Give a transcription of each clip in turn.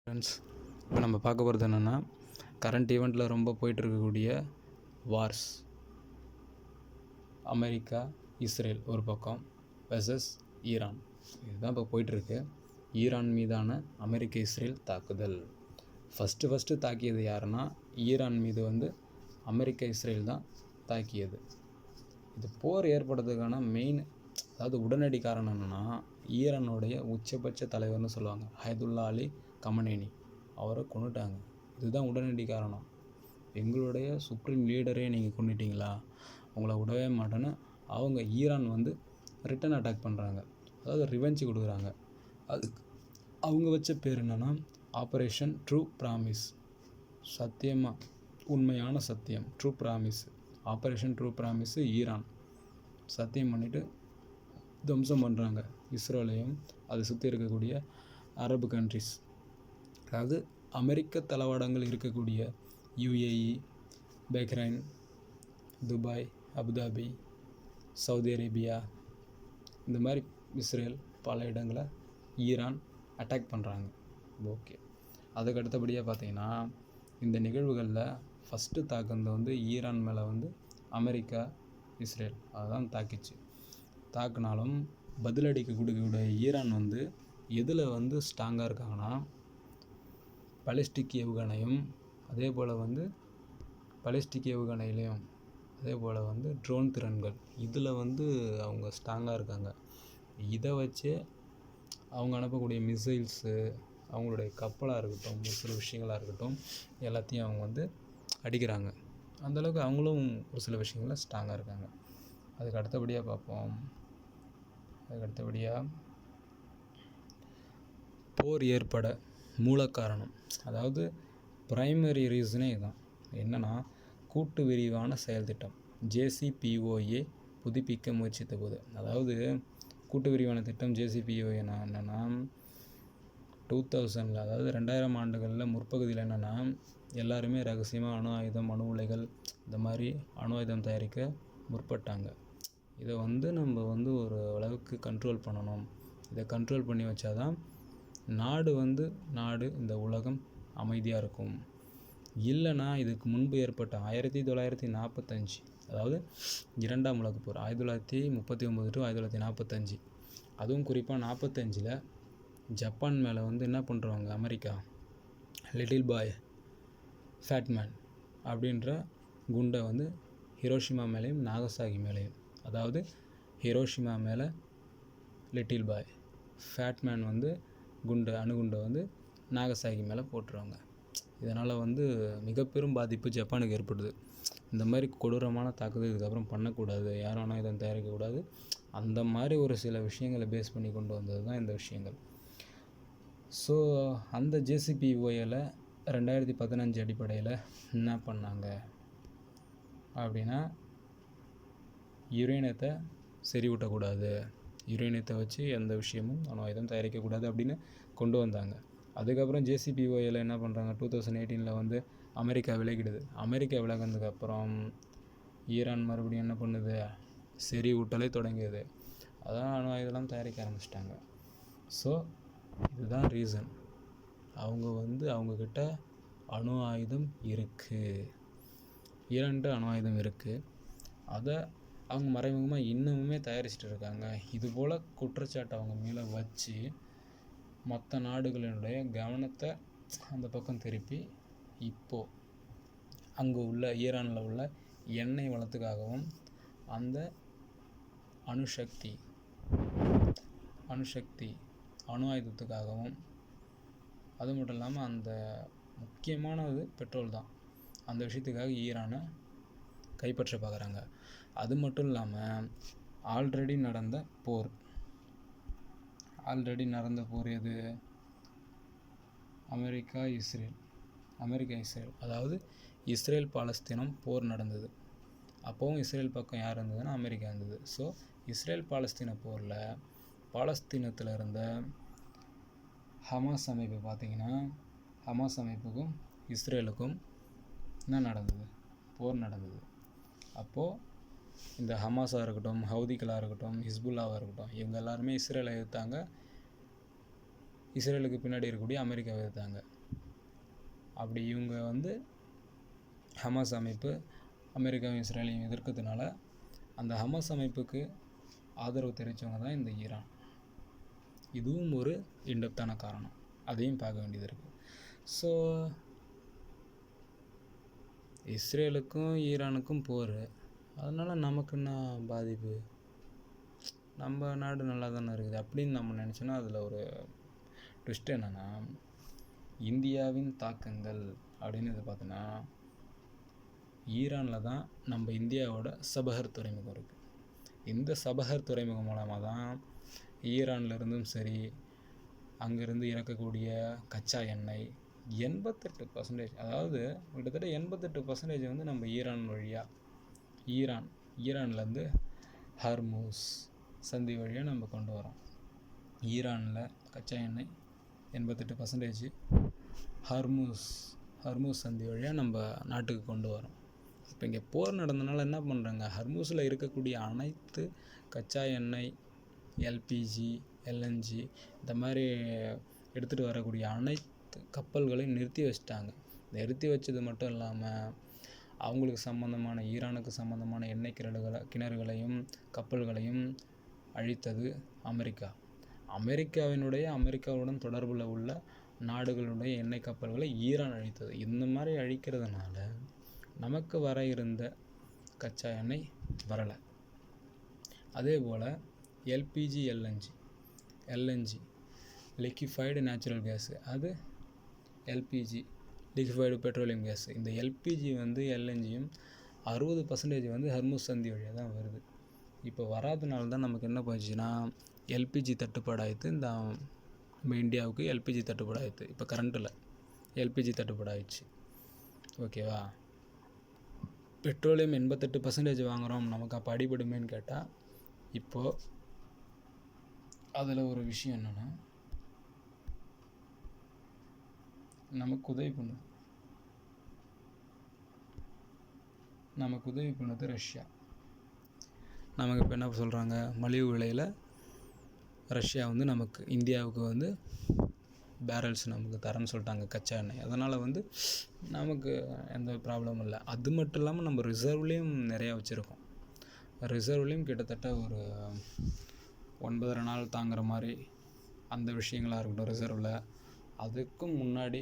Friends, இப்போ நம்ம பார்க்க போகிறது என்னென்னா, கரண்ட் ஈவெண்ட்டில் ரொம்ப போயிட்டுருக்கக்கூடிய வார்ஸ், அமெரிக்கா இஸ்ரேல் ஒரு பக்கம் வெர்சஸ் ஈரான். இதுதான் இப்போ போயிட்டுருக்கு. ஈரான் மீதான அமெரிக்க இஸ்ரேல் தாக்குதல். ஃபஸ்ட்டு தாக்கியது யாருன்னா, ஈரான் மீது அமெரிக்க இஸ்ரேல் தான் தாக்கியது. இது போர் ஏற்படுறதுக்கான மெயின், அதாவது உடனடி காரணம் என்னென்னா, ஈரானுடைய உச்சபட்ச தலைவர்னு சொல்லுவாங்க அயதுல்லா அலி கமனேனி, அவரை கொன்னுட்டாங்க. இதுதான் உடனடி காரணம். எங்களுடைய சுப்ரீம் லீடரே நீங்கள் கொன்னுட்டீங்களா, உங்களை விடவே மாட்டேன்னு அவங்க ஈரான் ரிட்டன் அட்டாக் பண்ணுறாங்க. அதாவது ரிவெஞ்ச் கொடுக்குறாங்க. அதுக்கு அவங்க வச்ச பேர் என்னென்னா ஆப்ரேஷன் ட்ரூ ப்ராமிஸ். சத்தியமாக உண்மையான சத்தியம், true promise. Operation true promise Iran சத்தியம் பண்ணிவிட்டு துவம்சம் பண்ணுறாங்க இஸ்ரேலையும் அதை சுற்றி இருக்கக்கூடிய அரபு கண்ட்ரிஸ். அதாவது அமெரிக்க தளவாடங்கள் இருக்கக்கூடிய UAE, Bahrain, Dubai, Abu Dhabi, Saudi Arabia, இந்த மாதிரி இஸ்ரேல் பல இடங்களை ஈரான் அட்டாக் பண்ணுறாங்க. ஓகே, அதுக்கு அடுத்தபடியாக பார்த்திங்கன்னா, இந்த நிகழ்வுகளில் ஃபஸ்ட்டு தாக்குனது ஈரான் மேலே அமெரிக்கா இஸ்ரேல் அதுதான் தாக்கிச்சு. தாக்குனாலும் பதிலடிக்க கொடுக்கக்கூடிய ஈரான் எதில் ஸ்ட்ராங்காக இருக்காங்கன்னா, பலிஸ்டிக் ஏவுகணையும் அதே போல் பலிஸ்டிக் ஏவுகணையிலையும் அதே போல் ட்ரோன் திறன்கள் இதில் அவங்க ஸ்ட்ராங்காக இருக்காங்க. இதை வச்சு அவங்க அனுப்பக்கூடிய மிசைல்ஸு, அவங்களுடைய கப்பலாக இருக்கட்டும், ஒரு சில விஷயங்களாக இருக்கட்டும், எல்லாத்தையும் அவங்க அடிக்கிறாங்க. அந்தளவுக்கு அவங்களும் ஒரு சில விஷயங்களில் ஸ்ட்ராங்காக இருக்காங்க. அதுக்கு அடுத்தபடியாக பார்ப்போம். போர் ஏற்பட மூல காரணம், அதாவது ப்ரைமரி ரீசனே இதுதான். என்னென்னா, கூட்டு விரிவான செயல் திட்டம் JCPOA புதுப்பிக்க முயற்சித்த போது, அதாவது கூட்டு விரிவான திட்டம் JCPOA என்னென்னா 2000, அதாவது 2000 ஆண்டுகளில் முற்பகுதியில் என்னென்னா, எல்லாருமே ரகசியமாக அணு ஆயுதம், அணு உலைகள், இந்த மாதிரி அணு ஆயுதம் தயாரிக்க முற்பட்டாங்க. இதை நம்ம ஒரு அளவுக்கு கண்ட்ரோல் பண்ணணும். இதை கண்ட்ரோல் பண்ணி வச்சாதான் நாடு இந்த உலகம் அமைதியாக இருக்கும். இல்லைனா இதுக்கு முன்பு ஏற்பட்ட 1945, அதாவது 2ஆம் உலகப் போர் 1939 to 1945, அதுவும் குறிப்பாக 45ல் ஜப்பான் மேலே என்ன பண்ணுறவங்க அமெரிக்கா, லிட்டில் பாய் ஃபேட்மேன் அப்படின்ற குண்டை ஹிரோஷிமா மேலேயும் நாகசாகி மேலேயும், அதாவது ஹிரோஷிமா மேலே லிட்டில் பாய், ஃபேட்மேன் அணுகுண்டை நாகசாகி மேலே போட்டுருவாங்க. இதனால் மிகப்பெரும் பாதிப்பு ஜப்பானுக்கு ஏற்படுது. இந்த மாதிரி கொடூரமான தாக்குதல் இதுக்கப்புறம் பண்ணக்கூடாது, யாரும் ஆயுதம் தயாரிக்கக்கூடாது. அந்த மாதிரி ஒரு சில விஷயங்களை பேஸ் பண்ணி கொண்டு வந்தது தான் இந்த விஷயங்கள். ஸோ அந்த JCPOAவில் 2015 அடிப்படையில் என்ன பண்ணாங்க அப்படின்னா, யுரேனியத்தை செறிவூட்டக்கூடாது, யுரேனியத்தை வச்சு எந்த விஷயமும் அணு ஆயுதம் தயாரிக்கக்கூடாது அப்படின்னு கொண்டு வந்தாங்க. அதுக்கப்புறம் JCPOAவில் என்ன பண்ணுறாங்க, 2018 அமெரிக்கா விலகிடுது. அமெரிக்கா விலகினதுக்கப்புறம் ஈரான் மறுபடியும் என்ன பண்ணுது, செறிவூட்டலை தொடங்கியது. அதான் அணு ஆயுதம் தயாரிக்க ஆரம்பிச்சிட்டாங்க. ஸோ இதுதான் ரீசன். அவங்க அவங்கக்கிட்ட அணு ஆயுதம் இருக்குது, ஈரான்கிட்ட அணு ஆயுதம் இருக்குது. அதை அவங்க மறைமுகமாக இன்னமுமே தயாரிச்சுட்டு இருக்காங்க. இதுபோல் குற்றச்சாட்டை அவங்க மேலே வச்சு மற்ற நாடுகளினுடைய கவனத்தை அந்த பக்கம் திருப்பி இப்போது அங்கே உள்ள ஈரானில் உள்ள எண்ணெய் வளத்துக்காகவும் அந்த அணுசக்தி அணு ஆயுதத்துக்காகவும், அது மட்டும் இல்லாமல் அந்த முக்கியமானது பெட்ரோல் தான், அந்த விஷயத்துக்காக ஈரானை கைப்பற்ற பார்க்குறாங்க. அது மட்டும் இல்லாமல் ஆல்ரெடி நடந்த போர் எது, அமெரிக்கா இஸ்ரேல், அதாவது இஸ்ரேல் பாலஸ்தீனம் போர் நடந்தது. அப்போவும் இஸ்ரேல் பக்கம் யார் இருந்ததுன்னா அமெரிக்கா இருந்தது. ஸோ இஸ்ரேல் பாலஸ்தீன போரில் பாலஸ்தீனத்தில் இருந்த ஹமாஸ் அமைப்பு பார்த்திங்கன்னா, ஹமாஸ் அமைப்புக்கும் இஸ்ரேலுக்கும் என்ன நடந்தது, போர் நடந்தது. அப்போது இந்த ஹமாஸாக இருக்கட்டும், ஹவுதிகளாக இருக்கட்டும், ஹிஸ்புல்லாவாக இருக்கட்டும், இவங்க எல்லாருமே இஸ்ரேலை எதிர்த்தாங்க. இஸ்ரேலுக்கு பின்னாடி இருக்கக்கூடிய அமெரிக்காவை எதிர்த்தாங்க. அப்படி இவங்க வந்து ஹமாஸ் அமைப்பு அமெரிக்காவும் இஸ்ரேலையும் எதிர்க்கிறதுனால அந்த ஹமாஸ் அமைப்புக்கு ஆதரவு தெரிவித்தவங்க தான் இந்த ஈரான். இதுவும் ஒரு இன்டெப்த்தான காரணம், அதையும் பார்க்க வேண்டியது இருக்குது. ஸோ இஸ்ரேலுக்கும் ஈரானுக்கும் போர், அதனால் நமக்கு என்ன பாதிப்பு, நம்ம நாடு நல்லா தானே இருக்குது அப்படின்னு நம்ம நினச்சோன்னா அதில் ஒரு ட்விஸ்ட் என்னென்னா, இந்தியாவின் தாக்கங்கள் அப்படின்னு இது பார்த்தோன்னா ஈரானில் தான் நம்ம இந்தியாவோட சபஹர் துறைமுகம் இருக்குது. இந்த சபஹர் துறைமுகம் மூலமாக தான் ஈரான்லேருந்தும் சரி, அங்கேருந்து இறக்கக்கூடிய கச்சா எண்ணெய் 88%, அதாவது கிட்டத்தட்ட 88% வந்து நம்ம ஈரான் வழியாக ஈரான்லேருந்து ஹர்மூஸ் சந்தி வழியாக நம்ம கொண்டு வரோம். ஈரானில் கச்சா எண்ணெய் 88% ஹர்மூஸ் சந்தி வழியாக நம்ம நாட்டுக்கு கொண்டு வரோம். இப்போ இங்கே போர் நடந்தனால என்ன பண்ணுறாங்க, ஹர்மூஸில் இருக்கக்கூடிய அனைத்து கச்சா எண்ணெய், எல்பிஜி, எல்என்ஜி இந்த மாதிரி எடுத்துகிட்டு வரக்கூடிய அனைத்து கப்பல்களையும் நிறுத்தி வச்சிட்டாங்க. நிறுத்தி வச்சது மட்டும் இல்லாமல் அவங்களுக்கு சம்மந்தமான ஈரானுக்கு சம்மந்தமான எண்ணெய் கிணறுகளையும் கப்பல்களையும் அழித்தது அமெரிக்காவுடன் தொடர்பில் உள்ள நாடுகளுடைய எண்ணெய் கப்பல்களை ஈரான் அழித்தது. இந்த மாதிரி அழிக்கிறதுனால நமக்கு வர இருந்த கச்சா எண்ணெய் வரலை. அதே போல் LPG, LNG liquefied natural gas, அது எல்பிஜி லிக்விஃபைடு பெட்ரோலியம் கேஸு. இந்த எல்பிஜி வந்து எல்என்ஜியும் 60% வந்து ஹர்மூஸ் சந்தி வழியாக தான் வருது. இப்போ வராதனால தான் நமக்கு என்ன போச்சுன்னா எல்பிஜி தட்டுப்பாடு ஆகிடுது. நம்ம இந்தியாவுக்கு எல்பிஜி தட்டுப்பாடு ஆகிடுது. இப்போ கரண்ட்டில் எல்பிஜி தட்டுப்பாடு ஆகிடுச்சு. ஓகேவா? பெட்ரோலியம் 88% வாங்குகிறோம், நமக்கு அப்போ அடிபடுமேன்னு கேட்டால் இப்போது அதில் ஒரு விஷயம் என்னென்னா, நமக்கு உதவி பண்ணுது ரஷ்யா. நமக்கு இப்போ என்ன சொல்கிறாங்க, மலிவு விலையில் ரஷ்யா வந்து நமக்கு இந்தியாவுக்கு வந்து பேரல்ஸ் நமக்கு தரேன்னு சொல்லிட்டாங்க கச்சா எண்ணெய். அதனால் வந்து நமக்கு எந்த ப்ராப்ளமும் இல்லை. அது மட்டும் இல்லாமல் நம்ம ரிசர்வ்லேயும் நிறையா வச்சுருக்கோம். ரிசர்வ்லேயும் கிட்டத்தட்ட ஒரு 9.5 நாள் தாங்குகிற மாதிரி அந்த விஷயங்களாக இருக்கட்டும் ரிசர்வில். அதுக்கும் முன்னாடி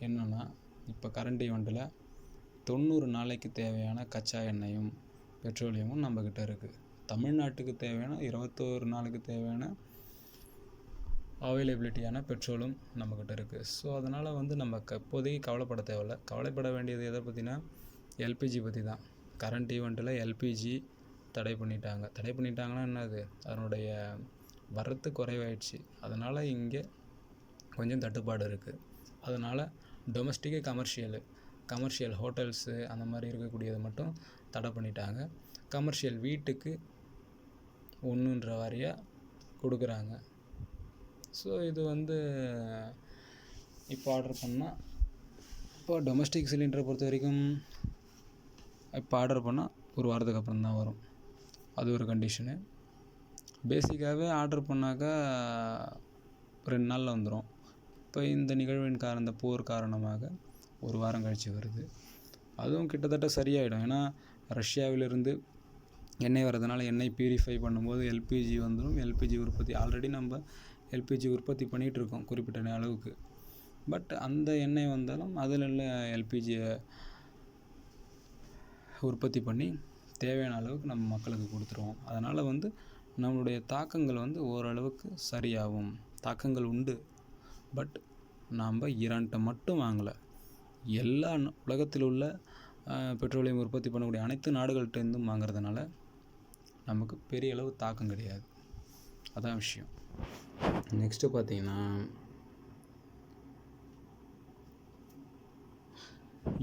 என்னென்னா, இப்போ கரண்ட் ஈவெண்ட்டில் 90 நாளைக்கு தேவையான கச்சா எண்ணெயும் பெட்ரோலியமும் நம்மக்கிட்ட இருக்குது. தமிழ்நாட்டுக்கு தேவையான 21 நாளுக்கு தேவையான அவைலபிலிட்டியான பெட்ரோலும் நம்மக்கிட்ட இருக்குது. ஸோ அதனால் வந்து நம்ம இப்போதைக்கு கவலைப்பட தேவையில்ல. கவலைப்பட வேண்டியது எதை பற்றினா எல்பிஜி பற்றி தான். கரண்ட் ஈவெண்ட்டில் எல்பிஜி தடை பண்ணிட்டாங்கன்னா என்னது, அதனுடைய வரத்து குறைவாயிடுச்சு. அதனால் இங்கே கொஞ்சம் தட்டுப்பாடு இருக்குது. அதனால் டொமஸ்டிக்கு கமர்ஷியல் ஹோட்டல்ஸு அந்த மாதிரி இருக்கக்கூடியதை மட்டும் தடை பண்ணிட்டாங்க. கமர்ஷியல் வீட்டுக்கு 1ன்ற வாரியாக கொடுக்குறாங்க. ஸோ இது வந்து இப்போ ஆர்டர் பண்ணால், இப்போ டொமஸ்டிக் சிலிண்டரை பொறுத்த வரைக்கும் இப்போ ஆர்டர் பண்ணால் ஒரு வாரத்துக்கு அப்புறம் தான் வரும். அது ஒரு கண்டிஷனு. பேசிக்காகவே ஆர்டர் பண்ணாக்கா 2 நாளில் வந்துடும். இப்போ இந்த நிகழ்வின் இந்த போர் காரணமாக ஒரு வாரம் கழித்து வருது. அதுவும் கிட்டத்தட்ட சரியாயிடும். ஏன்னா ரஷ்யாவிலிருந்து எண்ணெய் வர்றதுனால எண்ணெய் பியூரிஃபை பண்ணும்போது எல்பிஜி வந்துடும். எல்பிஜி உற்பத்தி ஆல்ரெடி நம்ம எல்பிஜி உற்பத்தி பண்ணிகிட்ருக்கோம் குறிப்பிட்ட அளவுக்கு. பட் அந்த எண்ணெய் வந்தாலும் அதில் உள்ள எல்பிஜியை உற்பத்தி பண்ணி தேவையான அளவுக்கு நம்ம மக்களுக்கு கொடுத்துருவோம். அதனால் வந்து நம்மளுடைய தாக்கங்கள் வந்து ஓரளவுக்கு சரியாகும். தாக்கங்கள் உண்டு. பட் நாம் ஈரான்கிட்ட மட்டும் வாங்கலை, எல்லா உலகத்தில் உள்ள பெட்ரோலியம் உற்பத்தி பண்ணக்கூடிய அனைத்து நாடுகள்கிட்டேருந்தும் வாங்குறதுனால நமக்கு பெரிய அளவு தாக்கம் கிடையாது. அதான் விஷயம். நெக்ஸ்ட்டு பார்த்திங்கன்னா,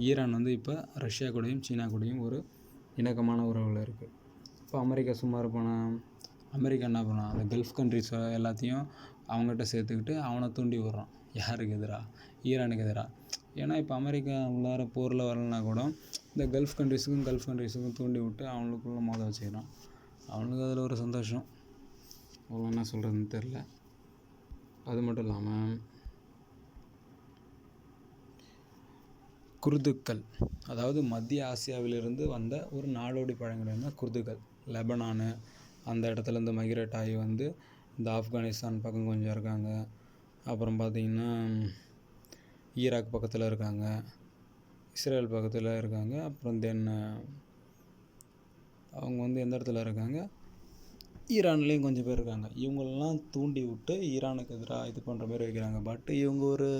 ஈரான் வந்து இப்போ ரஷ்யா கூடயும் சீனா கூடயும் ஒரு இணக்கமான உறவில் இருக்குது. இப்போ அமெரிக்கா சும்மா இருப்பானா? அமெரிக்கா என்ன பண்ணான், அந்த கல்ஃப் கண்ட்ரிஸ் எல்லாத்தையும் அவங்ககிட்ட சேர்த்துக்கிட்டு அவனை தூண்டி விடுறான். யாருக்கு எதிராக? ஈரானுக்கு எதிராக. ஏன்னா இப்போ அமெரிக்கா உள்ளார போரில் வரலனா கூட இந்த கல்ஃப் கண்ட்ரிஸுக்கும் தூண்டி விட்டு அவங்களுக்குள்ள மோத வச்சுக்கிறான். அவனுக்கு அதில் ஒரு சந்தோஷம். அவ்வளோ என்ன சொல்கிறதுன்னு தெரில. அது மட்டும் இல்லாமல் குர்துக்கள், அதாவது மத்திய ஆசியாவிலிருந்து வந்த ஒரு நாடோடி பழங்குடியினர் தான் குர்துகள். லெபனானு அந்த இடத்துலேருந்து மைக்ரேட் ஆகி வந்து இந்த ஆப்கானிஸ்தான் பக்கம் கொஞ்சம் இருக்காங்க. அப்புறம் பார்த்திங்கன்னா ஈராக் பக்கத்தில் இருக்காங்க, இஸ்ரேல் பக்கத்தில் இருக்காங்க. அப்புறம் தென் அவங்க வந்து எந்த இடத்துல இருக்காங்க, ஈரான்லேயும் கொஞ்சம் பேர் இருக்காங்க. இவங்களெலாம் தூண்டி விட்டு ஈரானுக்கு எதிராக இது பண்ணுற மாதிரி வைக்கிறாங்க. பட் இவங்க ஒரு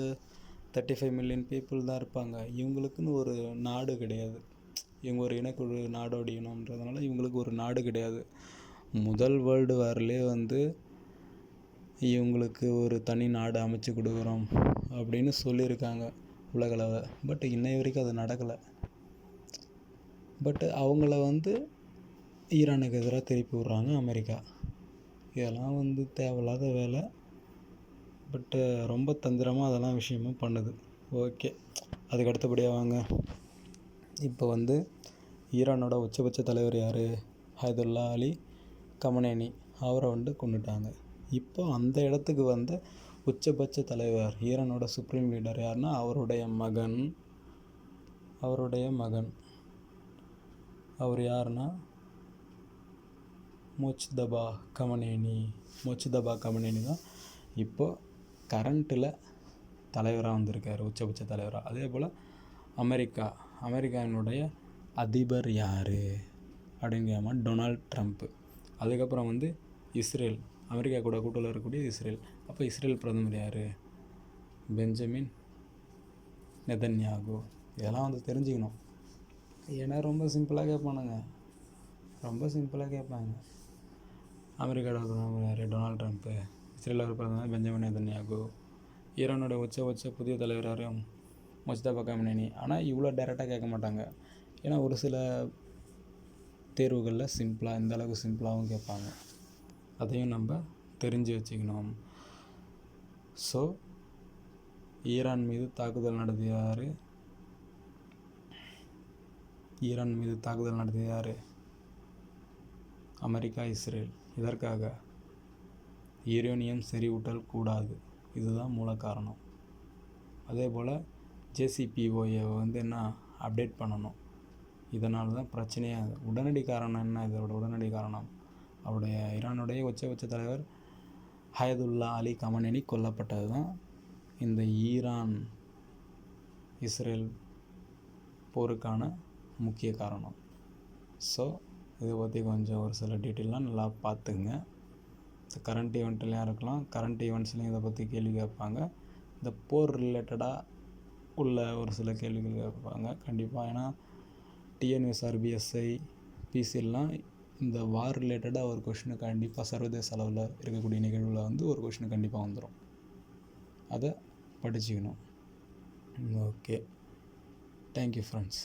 35 மில்லியன் பீப்புள் தான் இருப்பாங்க. இவங்களுக்குன்னு ஒரு நாடு கிடையாது. இவங்க ஒரு இனக்குழு, நாடோடி இனம்ன்றதுனால இவங்களுக்கு ஒரு நாடு கிடையாது. முதல் வேர்ல்டு வார்லேயே வந்து இவங்களுக்கு ஒரு தனி நாடு அமைச்சு கொடுக்குறோம் அப்படின்னு சொல்லியிருக்காங்க உலகளவை. பட் இன்னை வரைக்கும் அது நடக்கலை. பட்டு அவங்கள வந்து ஈரானுக்கு எதிராக திருப்பி விட்றாங்க அமெரிக்கா. இதெல்லாம் வந்து தேவையில்லாத வேலை. பட்டு ரொம்ப தந்திரமாக அதெல்லாம் விஷயமும் பண்ணுது. ஓகே, அதுக்கு அடுத்தபடியாக வாங்க. இப்போ வந்து ஈரானோட உச்சபட்ச தலைவர் யார்? ஹயதுல்லா அலி கமனேனி. அவரை வந்து கொண்டுட்டாங்க. இப்போ அந்த இடத்துக்கு வந்த உச்சபட்ச தலைவர், ஈரானோட சுப்ரீம் லீடர் யாருன்னா அவருடைய மகன். அவர் யாருன்னா முஜ்தபா கமனேனி தான் இப்போ கரண்ட்டில் தலைவராக வந்திருக்கார், உச்சபட்ச தலைவராக. அதே போல் அமெரிக்காவினுடைய அதிபர் யார் அப்படின்னு கேட்காம டொனால்ட் ட்ரம்ப்பு. அதுக்கப்புறம் வந்து இஸ்ரேல், அமெரிக்கா கூட கூட்டத்தில் இருக்கக்கூடிய இஸ்ரேல். அப்போ இஸ்ரேல் பிரதமர் யார்? Benjamin Netanyahu. இதெல்லாம் வந்து தெரிஞ்சுக்கணும். ஏன்னா ரொம்ப சிம்பிளாக கேட்பாங்க. அமெரிக்காவோட பிரதமர் யார்? Donald Trump. இஸ்ரேலோட பிரதமர் பெஞ்சமின் நெதன்யாகு. ஈரானோட உச்சபட்ச புதிய தலைவர் யார்? முஜ்தபா கமனேனி. ஆனால் இவ்வளோ டைரெக்டாக கேட்க மாட்டாங்க. ஏன்னா ஒரு சில தேர்வுகளில் சிம்பிளாக, இந்த அளவுக்கு சிம்பிளாகவும் கேட்பாங்க. அதையும் நம்ம தெரிஞ்சு வச்சுக்கணும். ஸோ ஈரான் மீது தாக்குதல் நடத்தியது யார்? America, Israel. இதற்காக யுரேனியம் செறிவூட்டல் கூடாது, இதுதான் மூல காரணம். அதே போல் JCPOA வந்து என்ன அப்டேட் பண்ணணும். இதனால தான் பிரச்சனையாக. உடனடி காரணம் என்ன? இதோட உடனடி காரணம் அவருடைய ஈரானுடைய உச்சபட்ச தலைவர் ஹயதுல்லா அலி கமனேனி கொல்லப்பட்டது தான் இந்த ஈரான் இஸ்ரேல் போருக்கான முக்கிய காரணம். ஸோ இதை பற்றி கொஞ்சம் ஒரு சில டீட்டெயிலாம் நல்லா பார்த்துங்க. இந்த கரண்ட் ஈவெண்ட்லையும் இருக்கலாம், கரண்ட் ஈவெண்ட்ஸ்லையும் இதை பற்றி கேள்வி கேட்பாங்க. இந்த போர் ரிலேட்டடாக உள்ள ஒரு சில கேள்விகள் கேட்பாங்க கண்டிப்பாக. ஏன்னா TNSRBSI PCலாம் இந்த வார் ரிலேட்டடாக ஒரு கொஷினு கண்டிப்பாக சர்வதேச அளவில் இருக்கக்கூடிய நிகழ்வில் வந்து ஒரு கொஷினு கண்டிப்பாக வந்துடும். அதை படிச்சுக்கணும். Okay, thank you friends.